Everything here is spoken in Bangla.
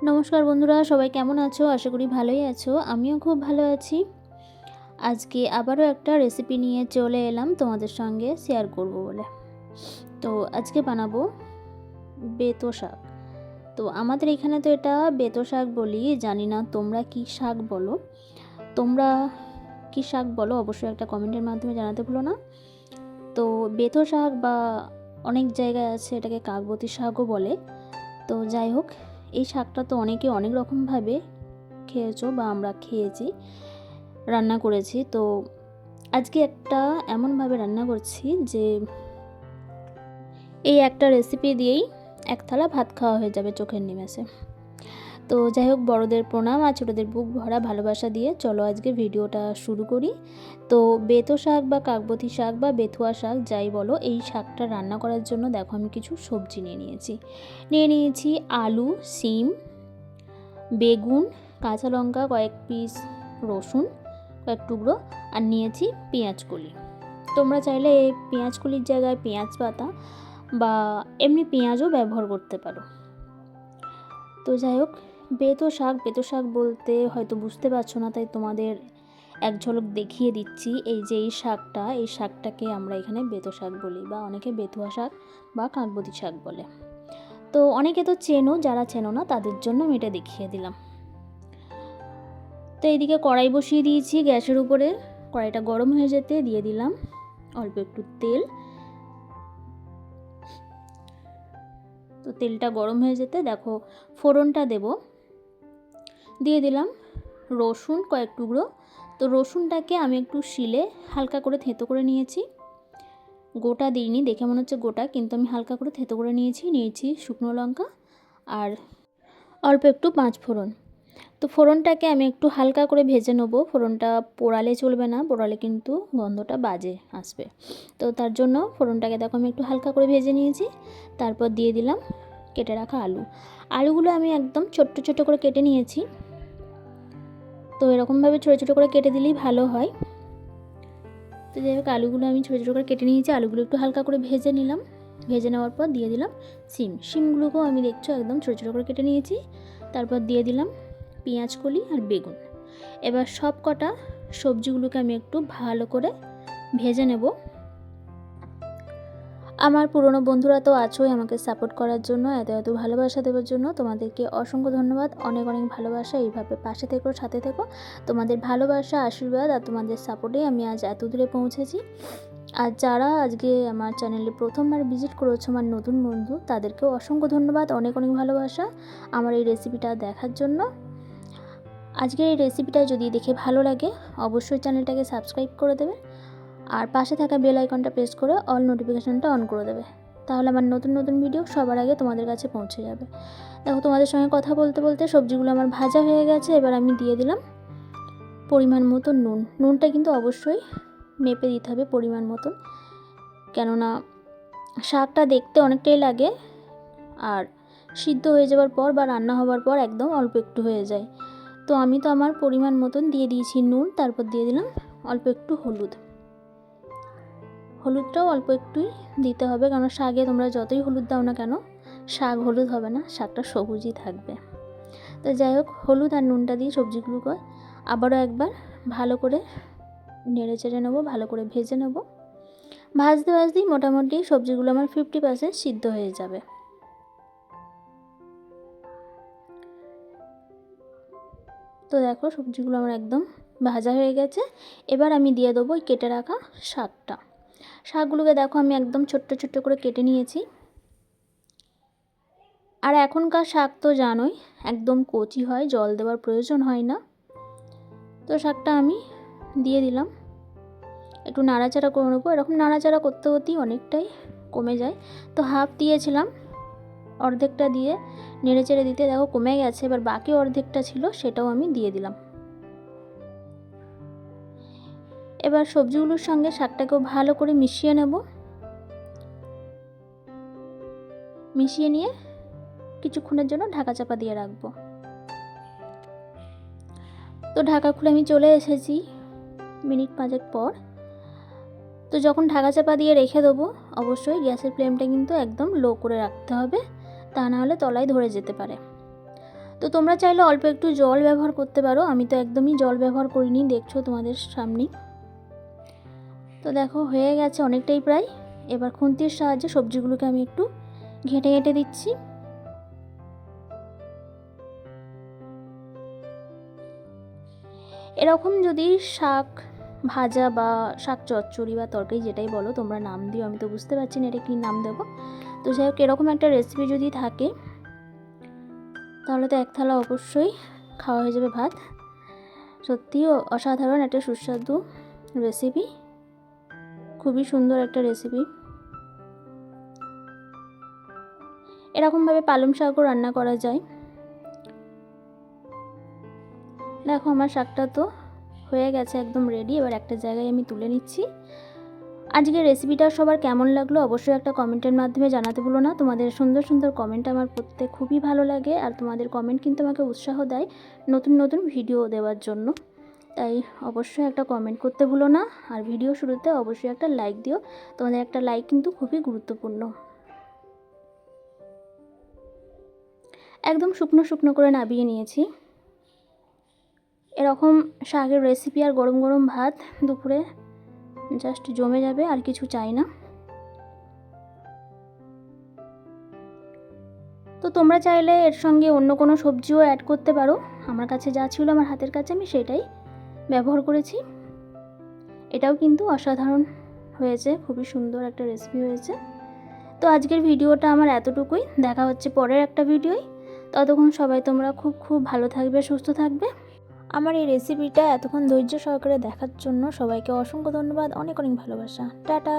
নমস্কার বন্ধুরা, সবাই কেমন আছো? আশা করি ভালোই আছো। আমিও খুব ভালো আছি। আজকে আবারও একটা রেসিপি নিয়ে চলে এলাম তোমাদের সঙ্গে শেয়ার করব বলে। তো আজকে বানাবো বেতো শাক। তো আমাদের এখানে তো এটা বেতো শাক বলি, জানি না তোমরা কি শাক বলো। তোমরা কি শাক বলো অবশ্যই একটা কমেন্টের মাধ্যমে জানাতে ভুলো না। তো বেতো শাক বা অনেক জায়গায় আছে এটাকে কাকবতী শাকও বলে। তো যাই হোক, এই শাকটা তো অনেকে অনেক রকমভাবে খেয়েছো বা আমরা খেয়েছি, রান্না করেছি। তো আজকে একটা এমনভাবে রান্না করছি যে এই একটা রেসিপি দিয়েই এক থালা ভাত খাওয়া হয়ে যাবে চোখের নিমেষে। তো যাই হোক, বড়দের প্রণাম আর ছোটোদের বুক ভরা ভালোবাসা দিয়ে চলো আজকে ভিডিওটা শুরু করি। তো বেতো শাক বা কাকবতী শাক বা বেথুয়া শাক যাই বলো, এই শাকটা রান্না করার জন্য দেখো আমি কিছু সবজি নিয়ে নিয়েছি আলু, সিম, বেগুন, কাঁচা লঙ্কা, কয়েক পিস রসুন, কয়েক টুকরো, আর নিয়েছি পেঁয়াজ কলি। তোমরা চাইলে এই পেঁয়াজ কলির জায়গায় পেঁয়াজ পাতা বা এমনি পেঁয়াজও ব্যবহার করতে পারো। তো যাই হোক, বেতো শাক বলতে হয়তো বুঝতে পারছো না, তাই তোমাদের এক ঝলক দেখিয়ে দিচ্ছি। এই যে এই শাকটাকে আমরা এখানে বেতো শাক বলি বা অনেকে বেথুয়া শাক বা কাকবতী শাক বলে। তো অনেকে তো চেনো, যারা চেনো না তাদের জন্য আমি এটা দেখিয়ে দিলাম। তো এইদিকে কড়াই বসিয়ে দিয়েছি গ্যাসের উপরে। কড়াইটা গরম হয়ে যেতে দিয়ে দিলাম অল্প একটু তেল। তো তেলটা গরম হয়ে যেতে দেখো ফোড়নটা দিয়ে দিলাম রসুন কয়েক টুকরো। তো রসুনটাকে আমি একটু শিলে হালকা করে থেঁতো করে নিয়েছি, গোটা দিইনি, দেখে মনে হচ্ছে গোটা, কিন্তু আমি হালকা করে থেঁতো করে নিয়েছি শুকনো লঙ্কা আর অল্প একটু পাঁচ ফোড়ন। তো ফোড়নটাকে আমি একটু হালকা করে ভেজে নেবো। ফোড়নটা পোড়ালে চলবে না, পোড়ালে কিন্তু গন্ধটা বাজে আসবে। তো তার জন্য ফোড়নটাকে দেখো আমি একটু হালকা করে ভেজে নিয়েছি। তারপর দিয়ে দিলাম কেটে রাখা আলুগুলো আমি একদম ছোট্ট ছোট্ট করে কেটে নিয়েছি। তো এরকমভাবে ছোটো ছোটো করে কেটে দিলেই ভালো হয়। তো যাই হোক, আলুগুলো আমি ছোটো ছোটো করে কেটে নিয়েছি। আলুগুলো একটু হালকা করে ভেজে নিলাম। ভেজে নেওয়ার পর দিয়ে দিলাম শিমগুলোকেও আমি দেখছো একদম ছোটো ছোটো করে কেটে নিয়েছি। তারপর দিয়ে দিলাম পেঁয়াজ কলি আর বেগুন। এবার সব কটা সবজিগুলোকে আমি একটু ভালো করে ভেজে নেব। আমার পুরনো বন্ধুরা তো আছোই আমাকে সাপোর্ট করার জন্য, এত ভালোবাসা দেওয়ার জন্য তোমাদেরকে অসংখ্য ধন্যবাদ। অনেক ভালোবাসা, এইভাবে পাশে থেকো, সাথে থেকো। তোমাদের ভালোবাসা, আশীর্বাদ আর তোমাদের সাপোর্টেই আমি আজ এত দূরে পৌঁছেছি। আর যারা আজকে আমার চ্যানেলে প্রথমবার ভিজিট করেছো, আমার নতুন বন্ধু, তাদেরকেও অসংখ্য ধন্যবাদ, অনেক ভালোবাসা আমার এই রেসিপিটা দেখার জন্য। আজকের এই রেসিপিটা যদি দেখে ভালো লাগে অবশ্যই চ্যানেলটাকে সাবস্ক্রাইব করে দেবে আর পাশে থাকা বেল আইকনটা প্রেস করে অল নোটিফিকেশনটা অন করে দেবে। তাহলে আমার নতুন ভিডিও সবার আগে তোমাদের কাছে পৌঁছে যাবে। দেখো, তোমাদের সঙ্গে কথা বলতে বলতে সবজিগুলো আমার ভাজা হয়ে গেছে। এবার আমি দিয়ে দিলাম পরিমাণ মতো নুনটা কিন্তু অবশ্যই মেপে দিতে হবে পরিমাণ মতন, কেননা শাকটা দেখতে অনেকটাই লাগে আর সিদ্ধ হয়ে যাওয়ার পর বা রান্না হওয়ার পর একদম অল্প একটু হয়ে যায়। তো আমি তো আমার পরিমাণ মতন দিয়ে দিয়েছি নুন। তারপর দিয়ে দিলাম অল্প একটু হলুদটাও অল্প একটুই দিতে হবে, কারণ শাকে তোমরা যতই হলুদ দাও না কেন শাক হলুদ হবে না, শাকটা সবুজই থাকবে। তো যাই হোক, হলুদ আর নুনটা দিয়ে সবজিগুলোকে আবারও একবার ভালো করে নেড়ে চেড়ে নেবো, ভালো করে ভেজে নেব। ভাজতেই মোটামুটি সবজিগুলো আমার 50% সিদ্ধ হয়ে যাবে। তো দেখো, সবজিগুলো আমার একদম ভাজা হয়ে গেছে। এবার আমি দিয়ে দেবো কেটে রাখা শাকগুলোকে দেখো আমি একদম ছোট্ট ছোট্ট করে কেটে নিয়েছি। আর এখনকার শাক তো জানোই একদম কচি হয়, জল দেওয়ার প্রয়োজন হয় না। তো শাকটা আমি দিয়ে দিলাম, একটু নাড়াচাড়া করে নেবো। এরকম নাড়াচাড়া করতে করতেই অনেকটাই কমে যায়। তো হাফ দিয়েছিলাম, অর্ধেকটা দিয়ে নেড়ে চেড়ে দিতে দেখো কমে গেছে। এবার বাকি অর্ধেকটা ছিল সেটাও আমি দিয়ে দিলাম। এবার সবজিগুলোর সঙ্গে শাকটাকেও ভালো করে মিশিয়ে নেব। মিশিয়ে নিয়ে কিছুক্ষণের জন্য ঢাকা চাপা দিয়ে রাখবো। তো ঢাকা খুলে আমি চলে এসেছি মিনিট 5 পর। তো যখন ঢাকা চাপা দিয়ে রেখে দেবো অবশ্যই গ্যাসের ফ্লেমটা কিন্তু একদম লো করে রাখতে হবে, তা না হলে তলায় ধরে যেতে পারে। তো তোমরা চাইলে অল্প একটু জল ব্যবহার করতে পারো, আমি তো একদমই জল ব্যবহার করিনি, দেখছো তোমাদের সামনেই। তো দেখো হয়ে গেছে অনেকটাই প্রায়। এবার খুন্তির সাহায্যে সবজিগুলোকে আমি একটু ঘেঁটে ঘেঁটে দিচ্ছি। এরকম যদি শাক ভাজা বা শাক চচ্চড়ি বা তরকারি যেটাই বলো তোমরা নাম দিও, আমি তো বুঝতে পারছি না এটা কী নাম দেবো। তো যাই হোক, এরকম একটা রেসিপি যদি থাকে তাহলে তো এক থালা অবশ্যই খাওয়া হয়ে যাবে ভাত। সত্যিই অসাধারণ একটা সুস্বাদু রেসিপি, খুবই সুন্দর একটা রেসিপি। এরকমভাবে পালং শাকও রান্না করা যায়। দেখো আমার শাকটা তো হয়ে গেছে, একদম রেডি। এবার একটা জায়গায় আমি তুলে নিচ্ছি। আজকের রেসিপিটা সবার কেমন লাগলো অবশ্যই একটা কমেন্টের মাধ্যমে জানাতে ভুলো না। তোমাদের সুন্দর সুন্দর কমেন্ট আমার পড়তে খুবই ভালো লাগে, আর তোমাদের কমেন্ট কিন্তু আমাকে উৎসাহ দেয় নতুন নতুন ভিডিও দেওয়ার জন্য। তাই অবশ্যই একটা কমেন্ট করতে ভুলো না, আর ভিডিও শুরুতে অবশ্যই একটা লাইক দিও। তোমাদের একটা লাইক কিন্তু খুবই গুরুত্বপূর্ণ। একদম শুকনো শুকনো করে নামিয়ে নিয়েছি। এরকম শাকের রেসিপি আর গরম গরম ভাত দুপুরে জাস্ট জমে যাবে, আর কিছু চাই না। তো তোমরা চাইলে এর সঙ্গে অন্য কোনো সবজিও অ্যাড করতে পারো। আমার কাছে যা ছিল আমার হাতের কাছে আমি সেটাই ব্যবহার করেছি। এটাও কিন্তু অসাধারণ হয়েছে, খুবই সুন্দর একটা রেসিপি হয়েছে। তো আজকের ভিডিওটা আমার এতটুকুই, দেখা হচ্ছে পরের একটা ভিডিওয়। ততক্ষণ সবাই তোমরা খুব খুব ভালো থাকবে, সুস্থ থাকবে। আমার এই রেসিপিটা এতক্ষণ ধৈর্য সহকারে দেখার জন্য সবাইকে অসংখ্য ধন্যবাদ, অনেক অনেক ভালোবাসা। টাটা।